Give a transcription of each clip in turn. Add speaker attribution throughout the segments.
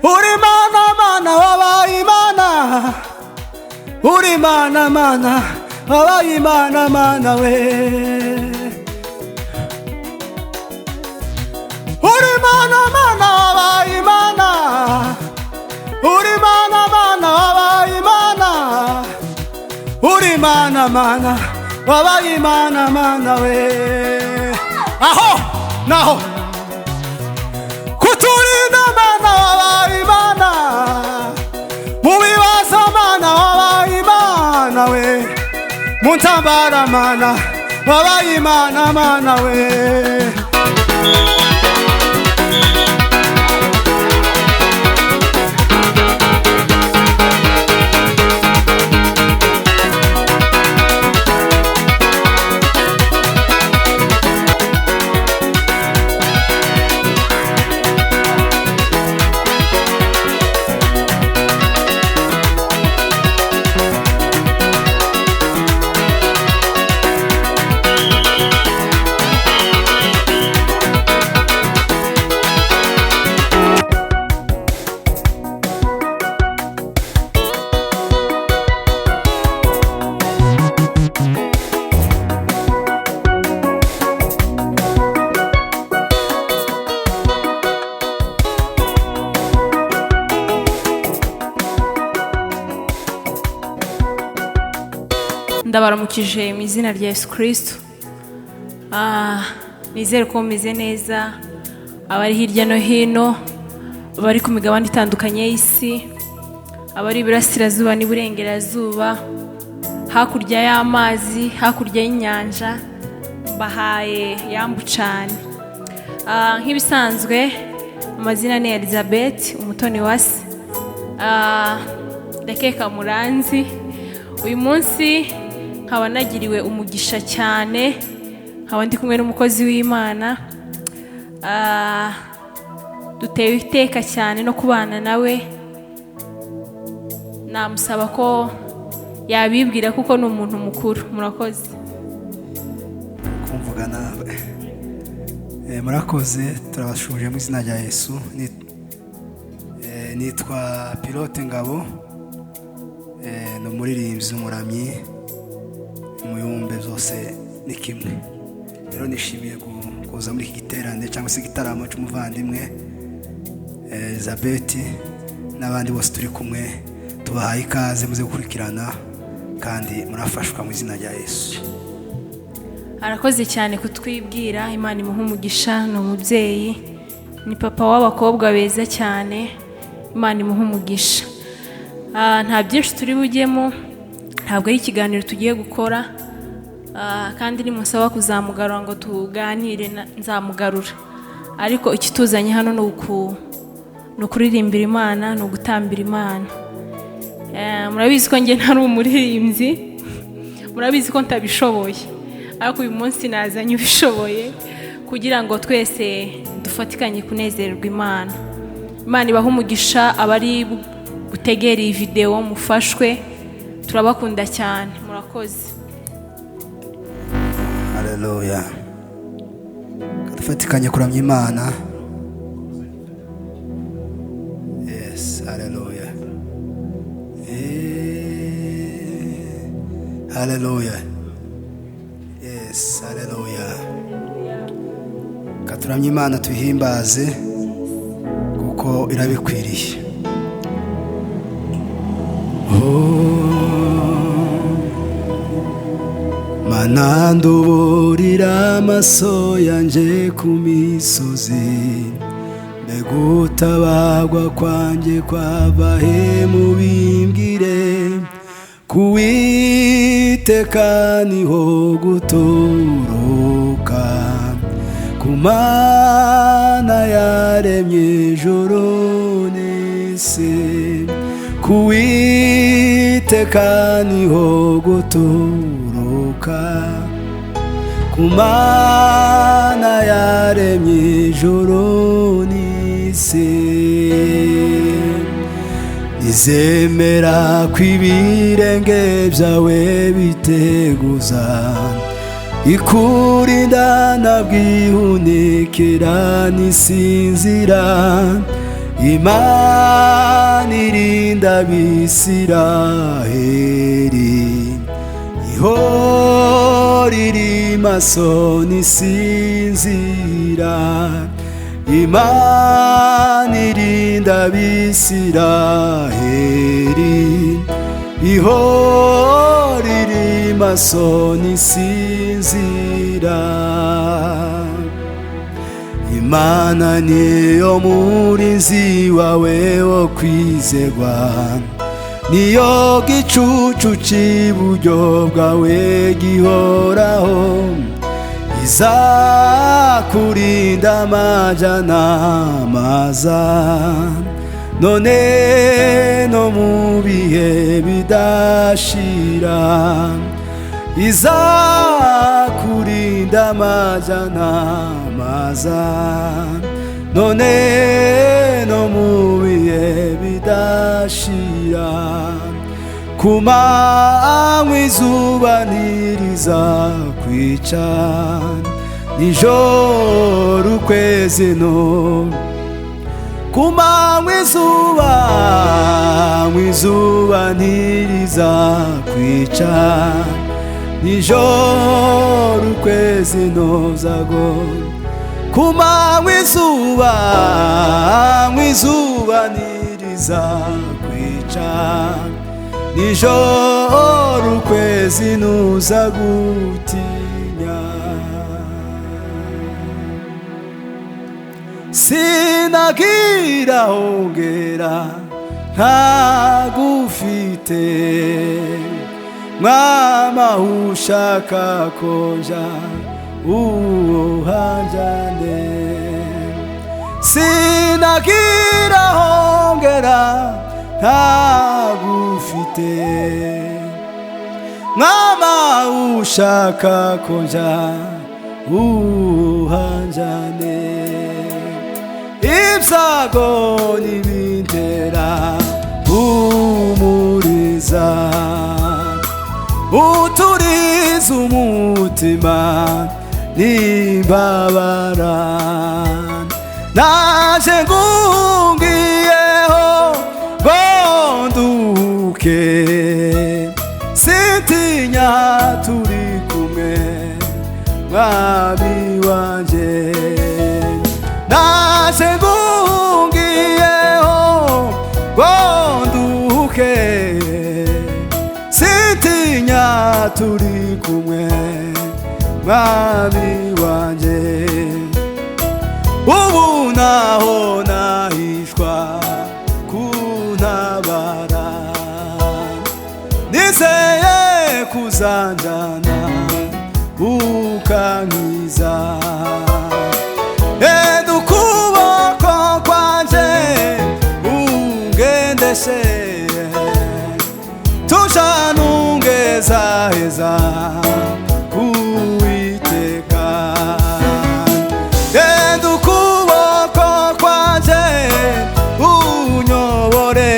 Speaker 1: uri mana mana wabaye imana, uri mana mana wabaye imana mana we, uri mana mana wabaye imana, uri mana mana wabaye imana, uri mana mana wabaye imana mana we. Aho naho kuturinda mana wabaye imana, mu bibazo mana wabaye imana we, mu ntambara mana wabaye imana mana we.
Speaker 2: Ndabaramukije mu izina rya Yesu Kristo. Nizere ko mumeze neza, abari hirya no hino, abari ku migabane itandukanye y'isi, abari iburasirazuba n'iburengerazuba, hakurya y'amazi, hakurya y'inyanja, mbahaye yambu cyane. Nk'ibisanzwe amazina ni Elizabeth Umutoniwase, ndakeka muranzi. Uyu munsi nkaba nagiriwe umugisha cyane, nkaba ndi kumwe n'umukozi w'Imana, dutewe iteka cyane no kubana nawe. Namusaba ko yabibwira kuko ni umuntu mukuru. Murakoze
Speaker 1: kumvugana. Murakoze, turabashuje mu izina rya Yesu. Nitwa Pilote Ngabo, ni umuririmbyi w'umuramyi, umuyumbe zose ni kimwe. Rero nishimiye kuza muri iki giterane cyangwa se igitaramo cy'umuvandimwe Elizabeth n'abandi bose turi kumwe. Tubahaye ikaze muze gukurikirana kandi murafashwa mu izina rya Yesu.
Speaker 2: Arakoze cyane kutwibwira. Imana imuhe umugisha. Ni umubyeyi, ni papa w'abakobwa beza cyane. Imana imuhe umugisha. Nta byinshi turi bujyemo, ntabwo ari ikiganiro tugiye gukora, kandi nimusaba kuzamugarura ngo tuganire nzamugarura, ariko ikituzanye hano ni ukuririmbira Imana, ni ugutambira Imana. Murabizi ko njye ntari umuririmbyi, murabizi ko ntabishoboye, ariko uyu munsi nazanye ubishoboye kugira ngo twese dufatikanye kunezererwa Imana. Imana ibahe umugisha. Abari gutegera iyi video mufashwe, turabakunda cyane. Murakoze.
Speaker 1: Haleluya. Dufatikanye kuramya Imana. Yes, haleluya. Haleluya. Yes, haleluya. Katuramya Imana, tuyihimbaze kuko irabikwiriye. Mana nduburira amaso yanje ku misozi, mbega utabagwa kwanjye kwava he? Mubimbwire, ku Uwiteka niho guturuka, ku Mana yaremye ijuru n'isi. Ku Uwiteka niho guturuka, ku Mana yaremye ijuru n'isi. Izemera kw'ibirenge byawe biteguza, ikurinda ntabwihunikira nisinzira, Imana irinda Abisiraheli ihora iri maso ntisinzira. Imana irinda Abisiraheli ihora iri maso ntisinzira. Imana niyo murinzi wawe wo kwizerwa, niyo gicucu cy'iburyo bwawe gihoraho, izakurinda amaja n'amaza, none no mu bihe bidashira. Izakurinda amaja n'amaza, none no mu bihe bidashira. Ku manywa izuba ntirizakwica, nijoro ukwezi ku manywa izuba ntirizakwica, nijoro ukwezi ntuzago. Ku manywa izuba ntirizakwica, nijoro ukwezi ntuzagutinya. Sinagira hongera ntagufite, Mama ushaka konja uhanjane. Sinagira hongera ntagufite, Mama ushaka konja uhanjane. Ibyago nibintera umuriza, uturiza umutima nimbabara. Naje ngungiyeho ngonduke, sintinya turi kumwe Mwami wanje. Naje ngungiyeho ngonduke, sintinya turi kumwe Mwami wanje. Ubu naho nahishwa kuntabara, nizeye kuzanjana ukankiza. Enda ukuboko kwanje ungendeshe, tujanungeza heza kuwiteka. Enda ukuboko kwanje unyobore,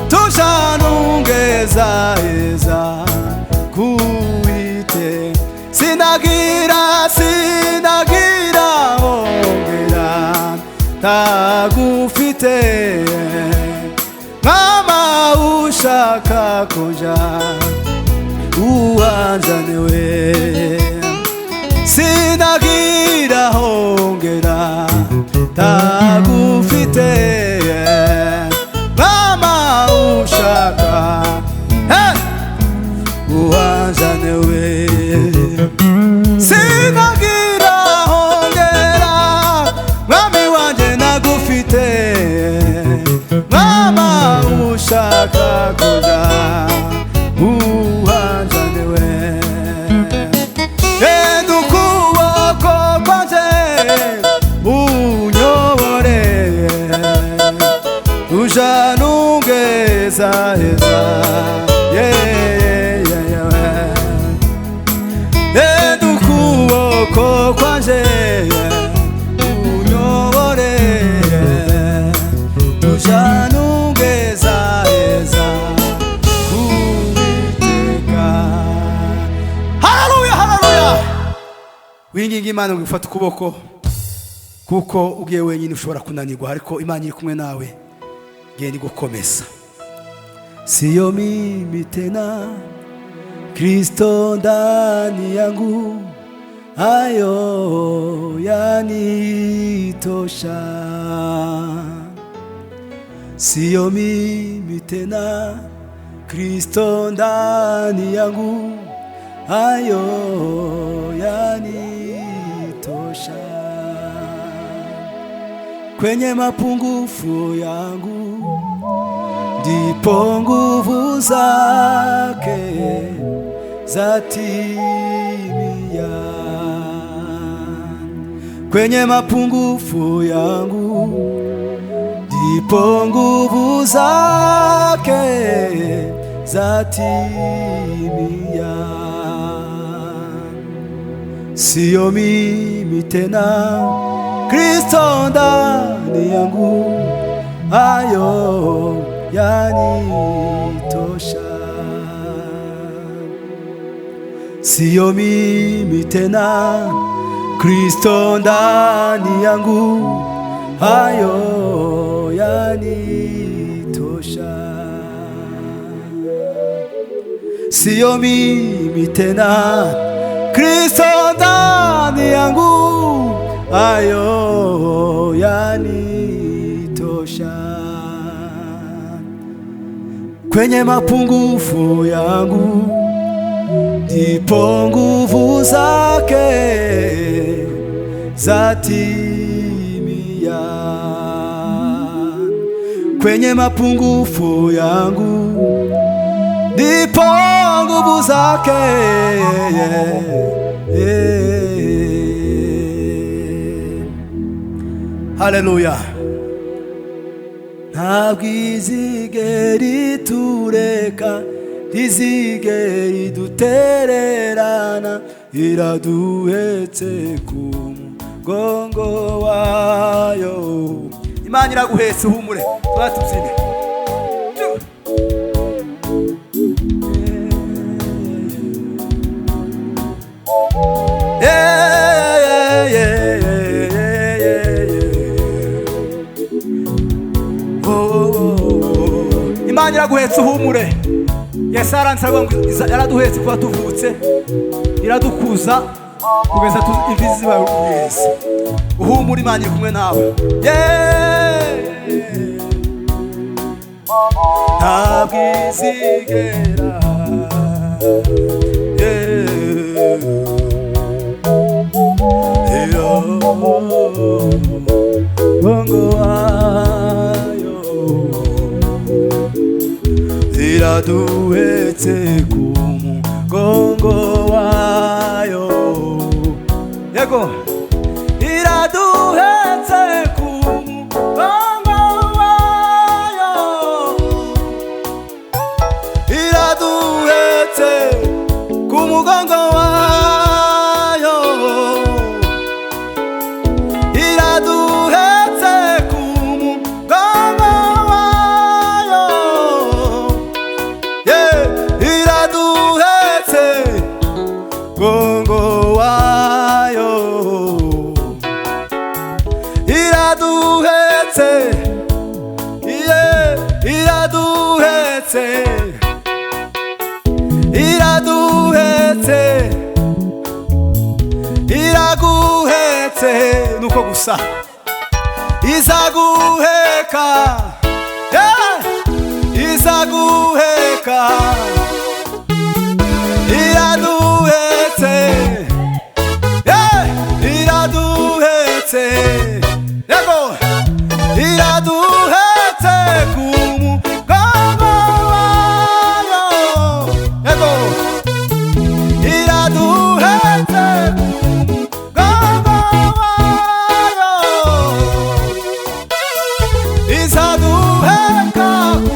Speaker 1: tujanungeza heza kuwiteka. Sinagira hongera ntagufite, Mama ushaka konja uhanjanewe. Sinagira hongera ntagufite, Mama ushaka uhanjanewe. Sinagira hongera Mwami wanje nagufite, Mama ushaka kuja uhanjanewe. Enda ukuboko kwanje unyobore, tujanungeza heza. Enda ukuboko kwanje unyobore, tujanungeza heza kuwiteka. Haleluya, haleluya. Winginga Imana ngo ifate ukuboko kuko ugiye wenyine ushobora kunanirwa, ariko Imana iri kumwe nawe genda igukomeza. Sio mimi tena, Kristo ndani yangu, hayo yanitosha. Sio mimi tena, Kristo ndani yangu, hayo yanitosha. Kwenye mapungufu yangu ndipo nguvu zake zatimia. Kwenye mapungufu yangu ndipo nguvu zake zatimia. Sio mimi tena, Kristo ndani yangu, hayo yanitosha. Sio mimi tena, Kristo ndani yangu, hayo yanitosha. Sio mimi tena, Kristo ndani yangu, hayo yanitosha. Kwenye mapungufu yangu ndipo nguvu zake zatimia. Kwenye mapungufu yangu ndipo nguvu zake Haleluya. Ntabwo izigera itureka, ntizigera idutererana, iraduhetse ku mugongo wayo. Imana iraguhetse, uhumure, twatubyine. Imana iraguhetse, uhumure. Yesu aransaba ngo yaraduhetse kuba tuvutse, iradukuza kugeza imvi zibaye umwezi. Uhumure, Imana iri kumwe nawe. Ntabwo izigera bongo wayo, iraduhetse ku mugongo wayo. Yego, iraduhetse ku mugongo wayo, iraduhetse ku mugongo wayo, iraduhetse ku mugongo wayo, iraduhetse mugongo wayo, iraduhetse, iraduhetse, iraduhetse, iraguhetse, nuko gusa izaguheka, izaguheka, iraduhetse, iraduhetse, yego, iraduhetse ku mugongo wayo, yego, iraduhetse ku mugongo wayo, izaduheka ku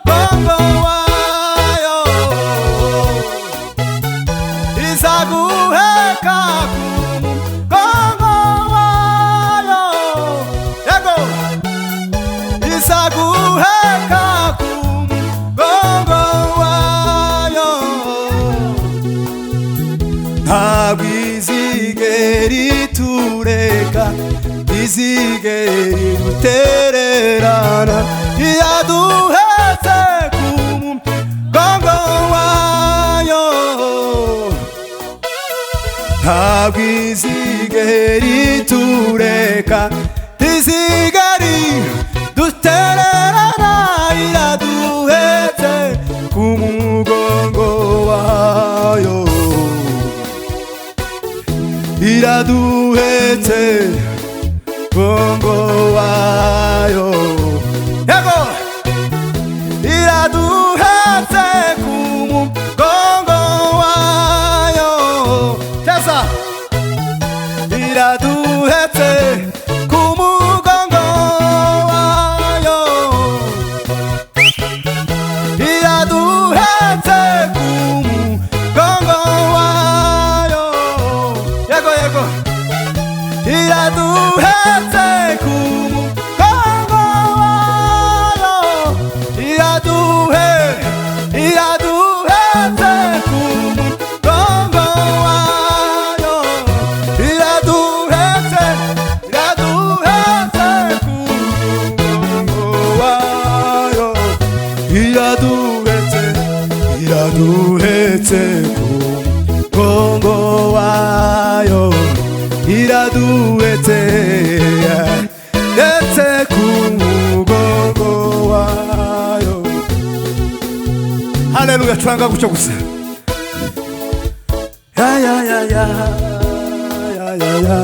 Speaker 1: mugongo wayo, izaguheka ku mugongo wayo, yego, izaduheka izigera idutererana iyaduhetse ku mugongo wayo ntabwo izigera itureka izigera idutererana iraduhetse ku mugongo wayo iraduhetse mugongo wayo yego iraduhetse ku mugongo wayo teza iraduhetse ku mugongo wayo iraduhetse ku mugongo wayo yego yego iraduhetse ku mugongo wayo iraduhetse ku mugongo wayo iraduhetse ku mugongo wayo iraduhetse ku mugongo wayo iraduhetse ku mugongo wayo. Haleluya, twanga gutyo gusa. Ya ya ya ya ya ya ya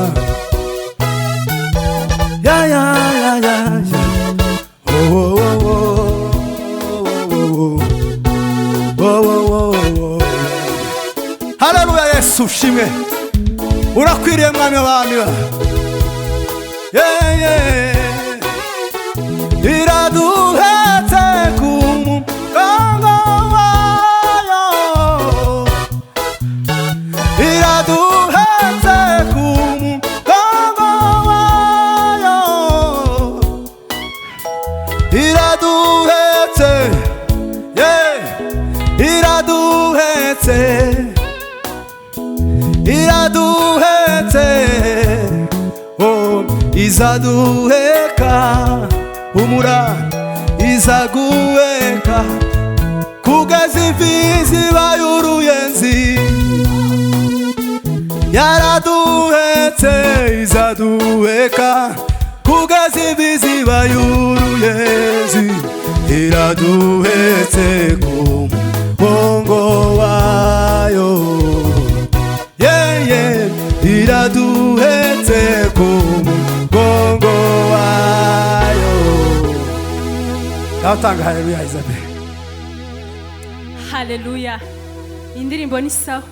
Speaker 1: ya ya ya ya ya oh oh oh oh oh oh. Haleluya, Yesu shimwe, urakwiriye mwami w'abami. Yeah yeah iraduhetse ku mugongo wayo iraduhetse ku mugongo wayo iraduhetse yeah iraduhetse oh izaduheka humura izaguheka kugeza imfizi bay'uruyenzi yaraduhetse izaduheka kugeza imfizi bay'uruyenzi iraduhetse ku mugongo wayo iraduhetse ku mugongo wayo. Natanga haleluya Isabel.
Speaker 2: Haleluya. Indirimbo ni sawa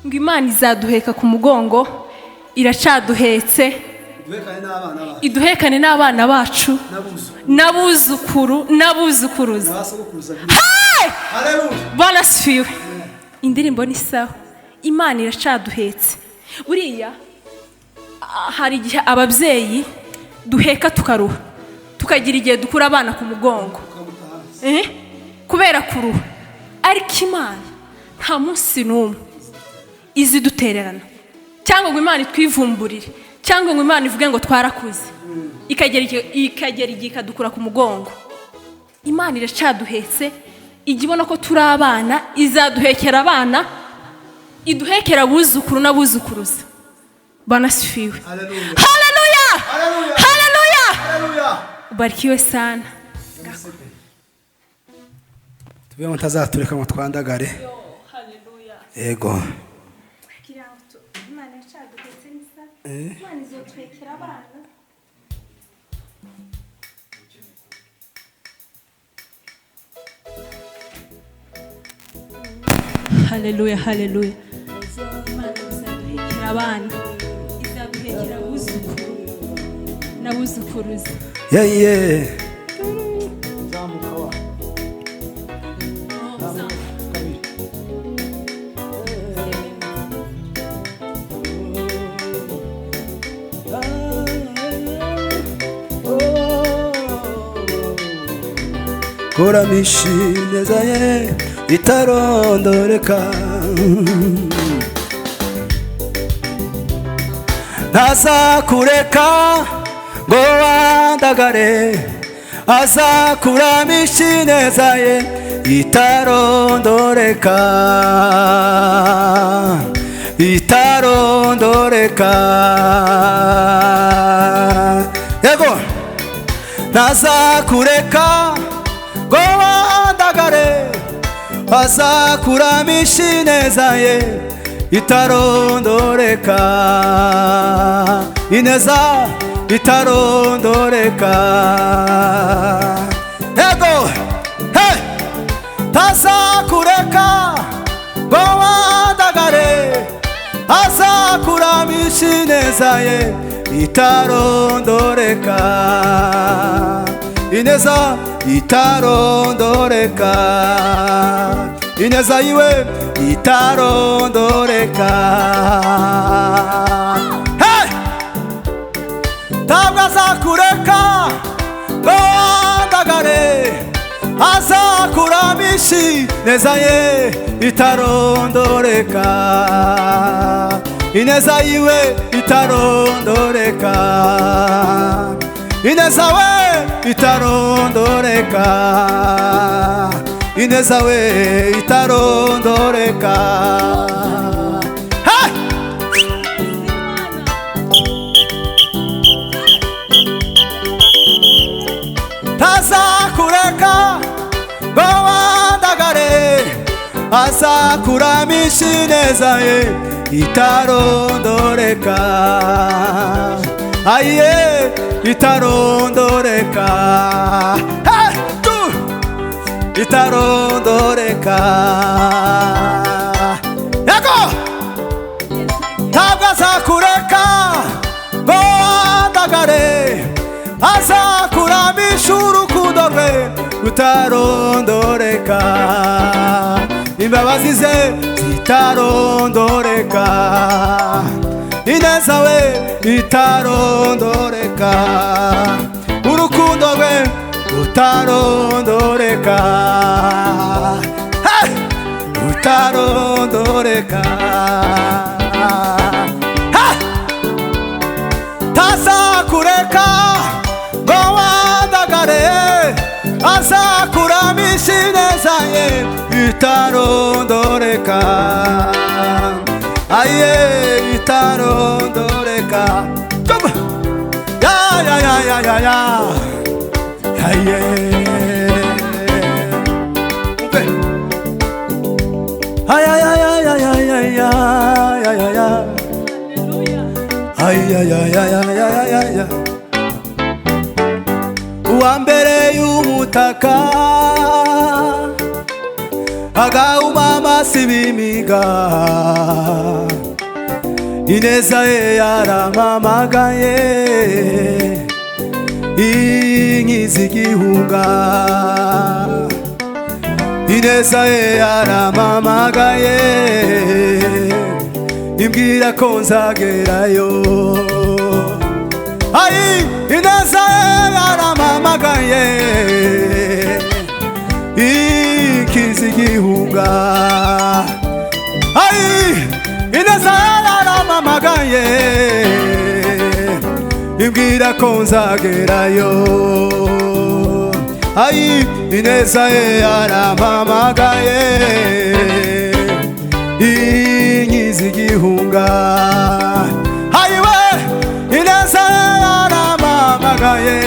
Speaker 2: ngo Imana izaduheka ku mugongo iracaduhetse iduhekane n'abana bacu n'abuzukuruza. Haleluya. Bwana sifiwe. Indirimbo ni sawa, Imana iracaduhetse. Buriya hari igihe ababyeyi duheka tukaruha, tukagira igihe dukura abana ku mugongo kubera kuruha, ariko Imana nta munsi n'umwe izi dutererana cyangwa ngo Imana itwivumburire cyangwa ngo Imana ivuge ngo twarakuze ikagera igihe ikadukura ku mugongo. Imana iracaduhetse, ijya ibona ko turi abana izaduhekera abana, iduhekera abuzukuru n'abuzukuruza. Bwana sifiwe. Haleluya. Haleluya. Ubarikiwe sana.
Speaker 1: Tube mutazatureka ngo twandagare.
Speaker 2: Haleluya.
Speaker 1: Yego.
Speaker 2: Imana yacaduhetse nisa. Imana izotuhekera abana. Haleluya. Imana izaduhekera abana, izaduhekera abuzukuru n'abuzukuruza.
Speaker 1: Yeah. Kuramisha ineza ye itarondoreka, ntazakureka ngo wandagare, azakuramisha ineza ye itarondoreka, itarondoreka. Yego, ntazakureka ngo wandagare, azakuramisha ineza ye itarondoreka, ineza itarondoreka. Yego, hey! Ntazakureka ngo wandagare, azakuramisha ineza ye itarondoreka, ineza itarondoreka, ineza yiwe itarondoreka. Hey! Ntabwo azakureka ngo wandagare, azakuramisha ineza ye itarondoreka, ineza yiwe itarondoreka, ineza we itarondoreka, ineza we itarondoreka. Hey! Ntazakureka ngo wandagare, azakuramisha ineza ye itarondoreka, aye itarondoreka. Hey! Itarondoreka. Yego, ntabwo azakureka ngo wandagare, azakuramisha urukundo rwe rutarondoreka, imbabazi ze zitarondoreka, ineza we itarondoreka, urukundo rwe rutarondoreka, hey! Rutarondoreka. Hey! Ntazakureka ngo wandagare, azakuramisha ineza ye itarondoreka, aye itarondoreka. Ya ya ya ya ya ya. Aye. Ay ay ay ay ay ay ay ay ay ay. Ay ay ay ay ay ay ay ay. Uambere y'umutaka agahumama sibimiga, ineza ye yaramamagaye inkiza igihunga, ineza ye yaramamagaye imbwira ko nzagerayo. Ayi, ineza ye yaramamagaye inkiza igihunga, ayi, ineza ye yaramamagaye imbwira ko nzagerayo. Ayi, ineza ye yaramamagaye inkiza igihunga, ayiwe, ineza ye yaramamagaye,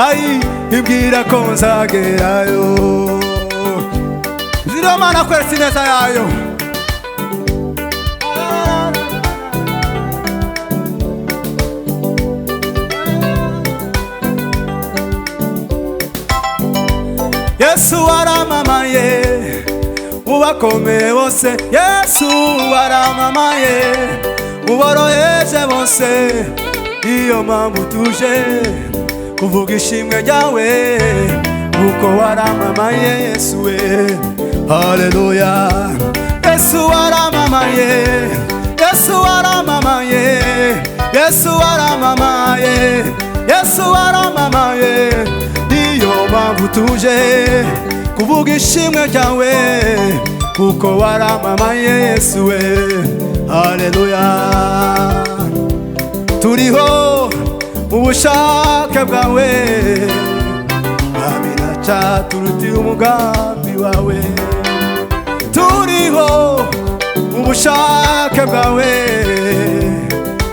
Speaker 1: ayi, imbwira ko nzagerayo. Ziromana kweretse ineza yayo. Yesu waramamaye ubakomeye bose, Yesu waramamaye uboroheje bose, iyo mpamvu tuje kuvuga ishimwe ryawe, uko waramamaye Yesu we. Haleluya. Yesu waramamaye, Yesu waramamaye, Yesu waramamaye, Yesu waramamaye, iyo mpamvu tuje kuvuga ishimwe ryawe, kuko waramamaye Yesu we. Haleluya. Turiho ubushake bwawe, abiraca turutira umugambi wawe. Turiho ubushake bwawe,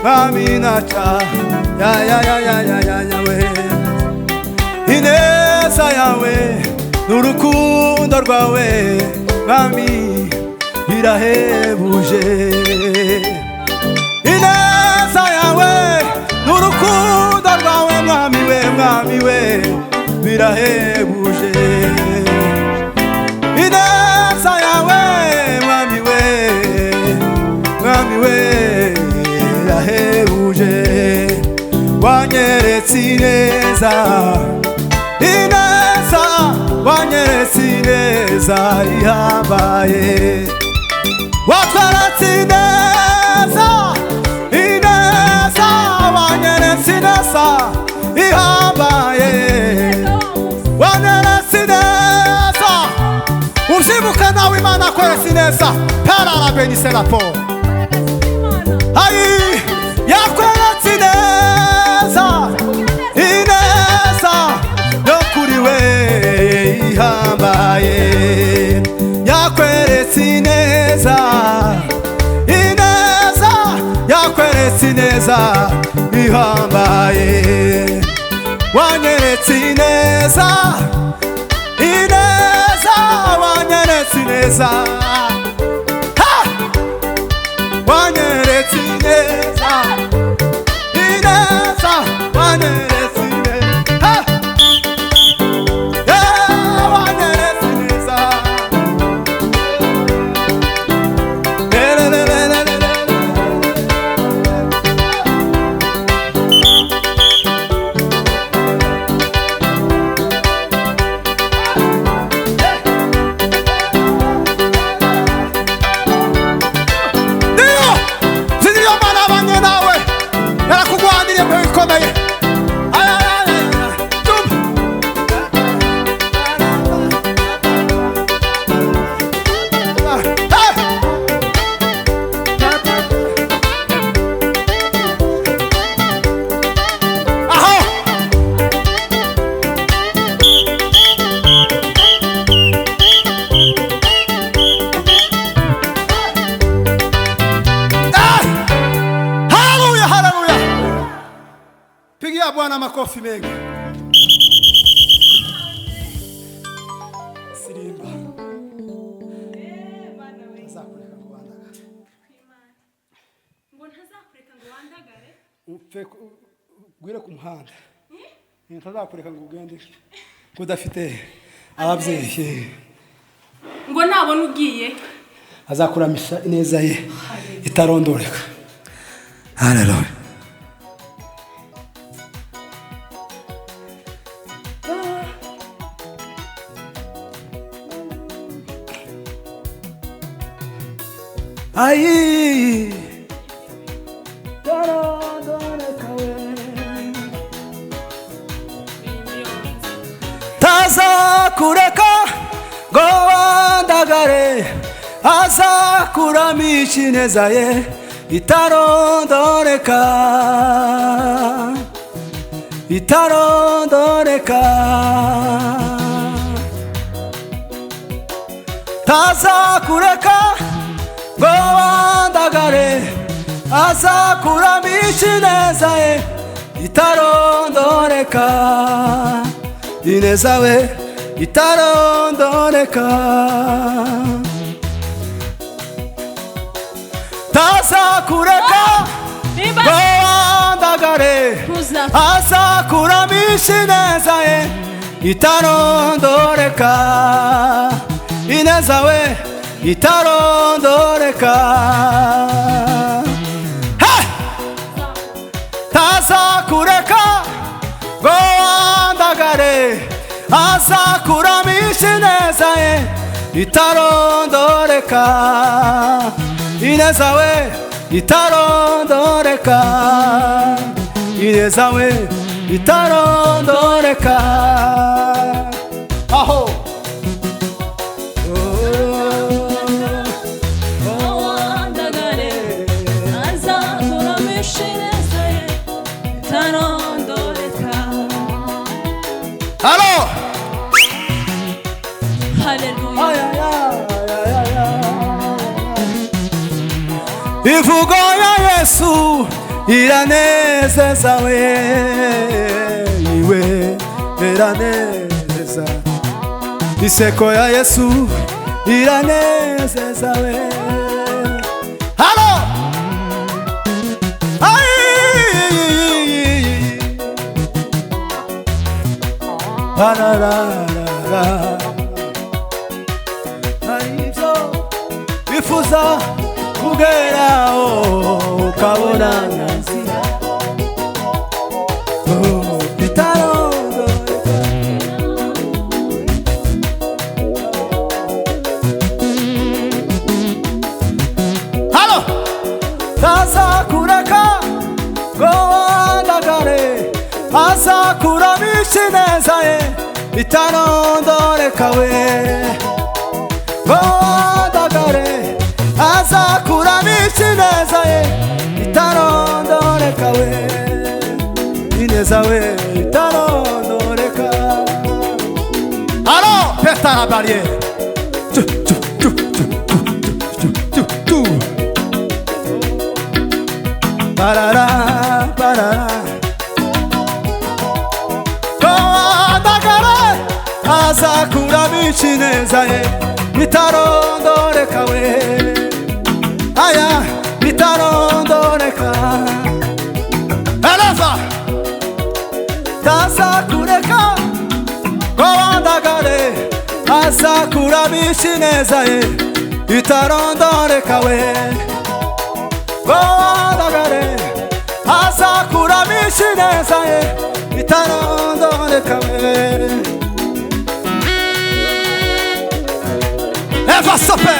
Speaker 1: aminaca ya we. Ineza yawe n'urukundo rwawe mwami birahebuje. Ineza yawe n'urukundo rwawe mwami we birahebuje. Ineza yawe mwami we birahebuje. Wanyeretse ineza, ineza wanyeretse ineza ihambaye. Watweretse ineza, ineza wanyeretse ineza ihambaye. Wanyeretse ineza, uvyibuke nawe Imana akweretse ineza. Parara benise rapo ayi yakweretse ineza, ineza yo kuri we ihambaye. Yakweretse ineza, ineza yakweretse ineza ihambaye. Wanyeretse ineza, ineza wanyeretse ineza, wanyeretse ineza, ineza wanyeretse ineza, wanyeretse ineza. Pigia Bwana makofi mengi. Sirimba. Ntazakureka ngo wandagare.
Speaker 2: Ngo ntazakureka ngo wandagare?
Speaker 1: Upfe gwire ku muhanda. Ntazakureka ngo ugende kudafite ababyeyi.
Speaker 2: Ngo nabona ugiye
Speaker 1: azakuramisha ineza ye itarondoreka. Haleluya. Ai tazakureka ngo wandagare, azakuramisha ineza ye itarondoreka, itarondoreka. Tazakureka ngo wandagare, azakuramisha ineza ye itarondoreka, ineza we itarondoreka. Tazakureka ngo wandagare, azakuramisha ineza ye itarondoreka, ineza we itarondoreka. Tazakureka ngo wandagare, azakuramisha ineza ye itarondoreka, ineza we itarondoreka, ineza we itarondoreka. Aho Allo!
Speaker 2: Haleluya.
Speaker 1: Ivugo ya Yesu iranezeza we, iwe iranezeza. Iseko ya Yesu iranezeza we. Allo! Aribyo bifuza kugeraho ukabona nzira bitarondoreka. Halo! Tazakureka ngo wandagare, azakuramisha ineza ye bitarondoreka we. Ngo wandagare, azakuramisha ineza ye bitarondoreka we. Ineza we bitarondoreka. Allo, peta la barrière. Parara, parara. Koandagare, azakuramisha ineza ye bitarondoreka we. Aya, bitarondoreka. Eleva, tazakureka. Koandagare, azakuramisha ineza ye bitarondoreka we. Koandagare, azakuramisha ineza ye bitarondoreka we. Eva Sope.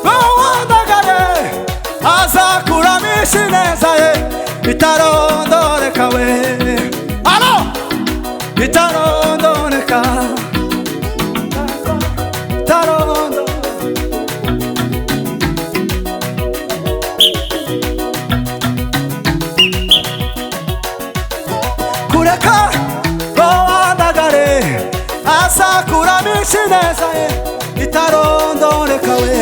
Speaker 1: Koandagare, azakuramisha ineza ye bitarondoreka we. Allo! Bitarondoreka. Bitarondoreka. Kureka koandagare, azakuramisha ineza ye bitarondoreka we.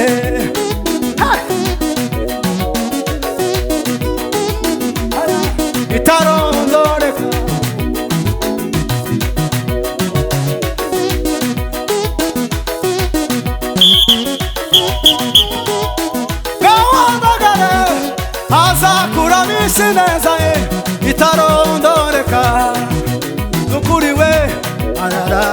Speaker 1: Bitarondoreka. Koandagare, azakuramisha ineza ye bitarondoreka. Nukuri we, arara.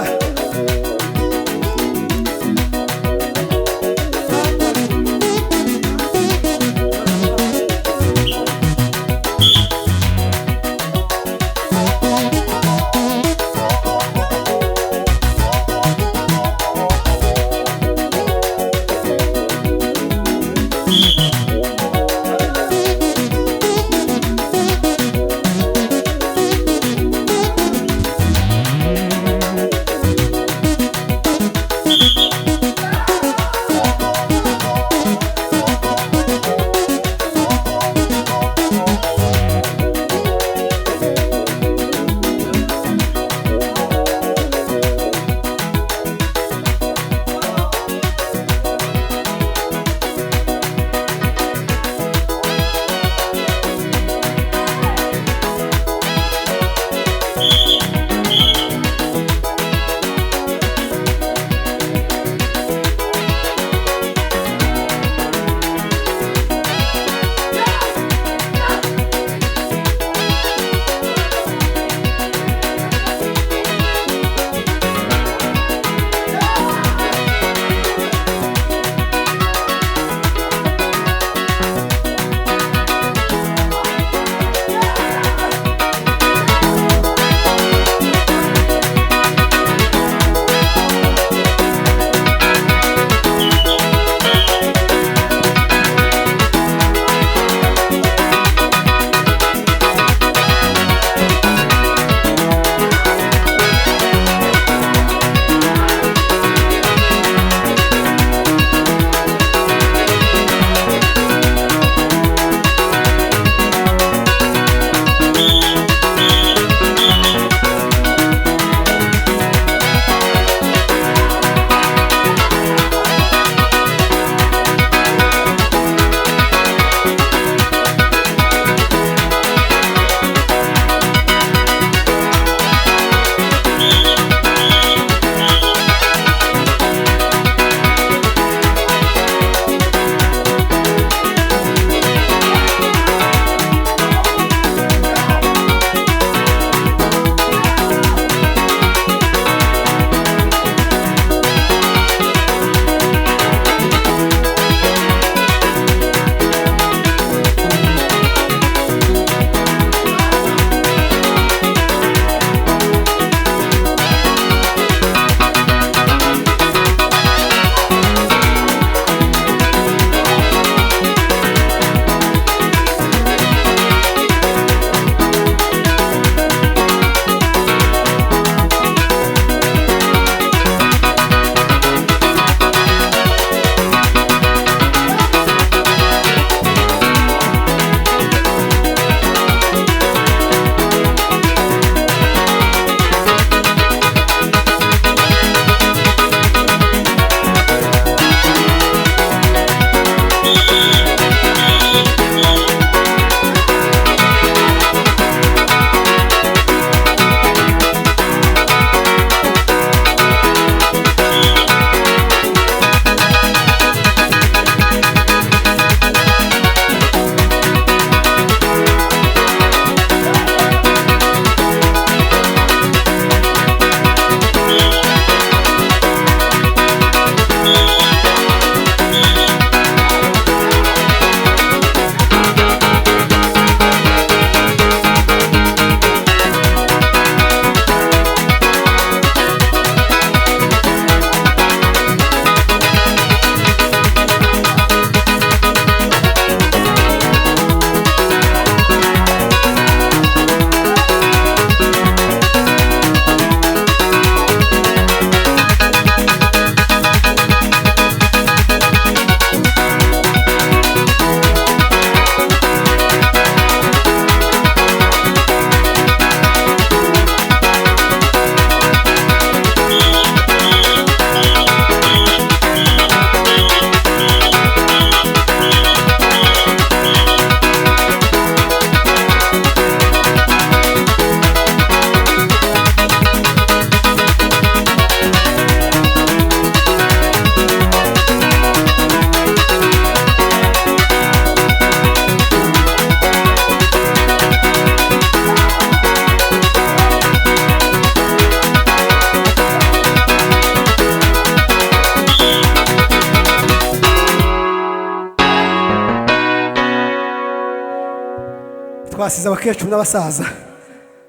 Speaker 1: twasize abakecuru n'abasaza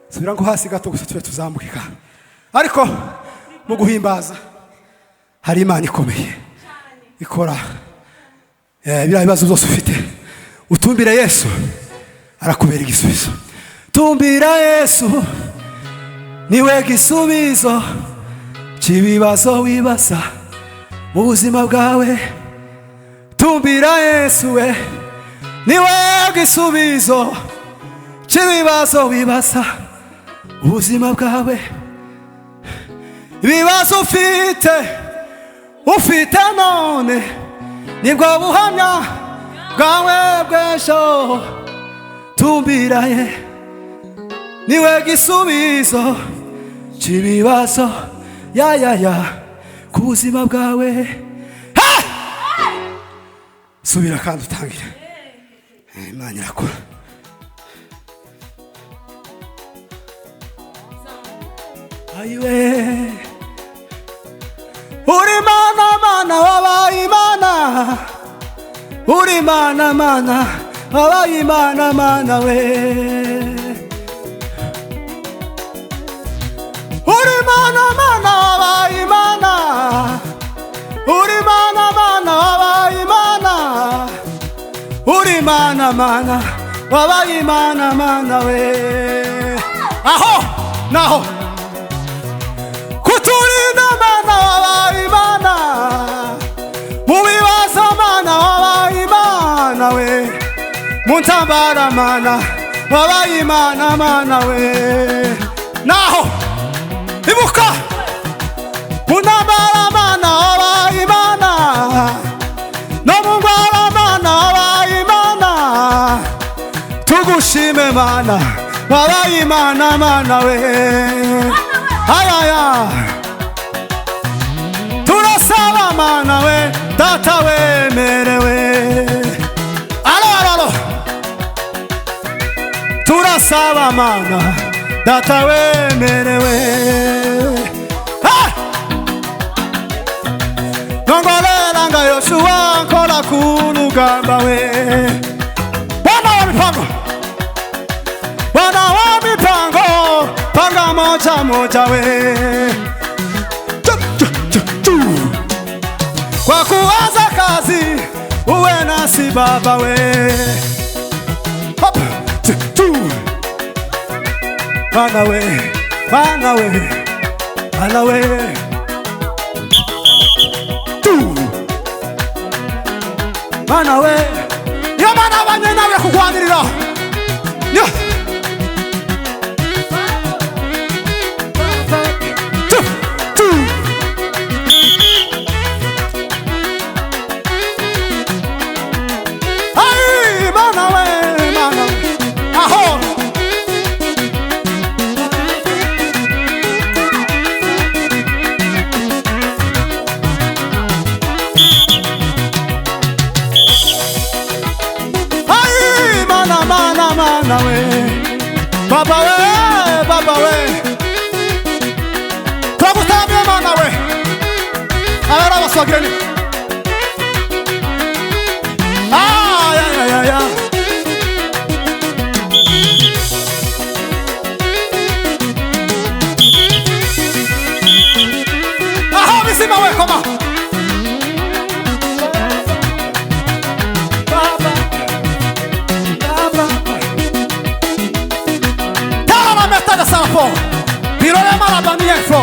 Speaker 1: subira ngo hasi gato gusa tube tuzamukika ariko mu guhimbaza hari Imana ikomeye ikora biriya bibazo byose ufite utumbire Yesu arakubera igisubizo tumbira Yesu niwe gisubizo cy'ibibazo wibaza mu buzima bwawe tumbira Yesu we niwe gisubizo cy'ibibazo wibaza mu buzima bwawe ibibazo ufite none nibwo buhamya bwawe bw'ejo tumbira ye niwe gisubizo cy'ibibazo ya ku buzima bwawe subira kandi utangire Imana irakora ayiwe uri mana wabaye Imana uri mana wabaye Imana we uri mana wabaye Imana uri mana wabaye Imana uri mana wabaye Imana we aho naho kuturinda mana wabaye Imana mu bibazo mana wabaye Imana we mu ntambara mana wabaye Imana we naho ibuka mu ntambara mana wabaye Imana no mu ngwara mana wabaye Imana tugushime mana wabaye Imana we ayaya turasaba mana we data wemerewe alo turasaba mana data wemerewe nongorera nga Yoshua nkora ku rugamba we Bwana wa mipango panga moja we kwa kuanza kazi uwe nasi baba we Bwana we Bwana we yo mana banye nawe kugwanirira yo Mana we baba we twagutamye mana we abara basogeni ya aha bisima we koma Pirole malaba miefo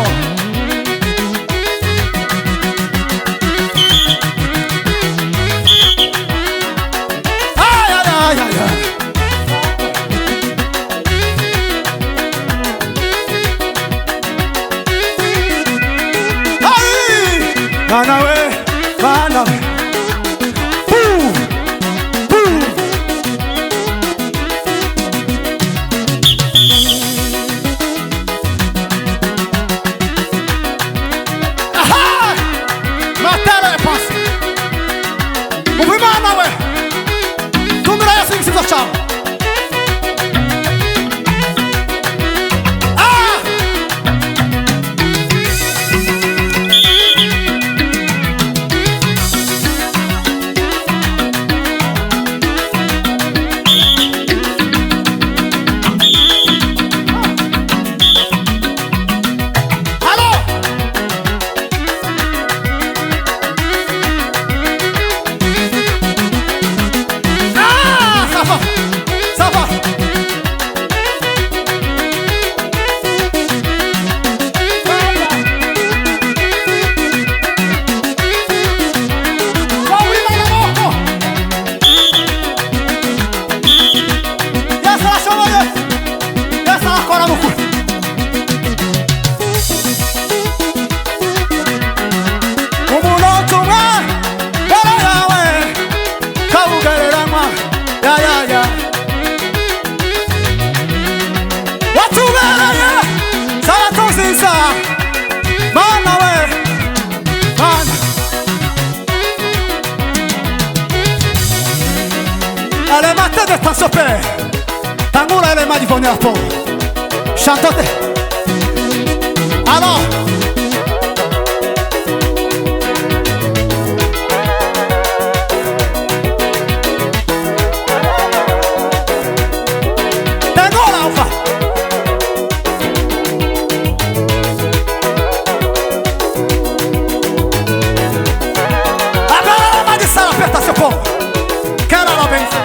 Speaker 1: ay mana we Chantez des temps, Père. Tangoula et les mains du bonheur pour. Chantez. Alors. Tangoula, on va. Agora a main de Sara aperta seu povo. Quero a benção.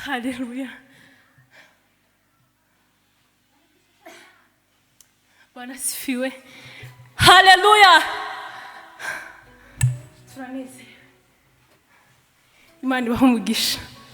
Speaker 2: Haleluya. Bwana asifiwe. Haleluya. Turanezerewe. Imana ibahe umugisha.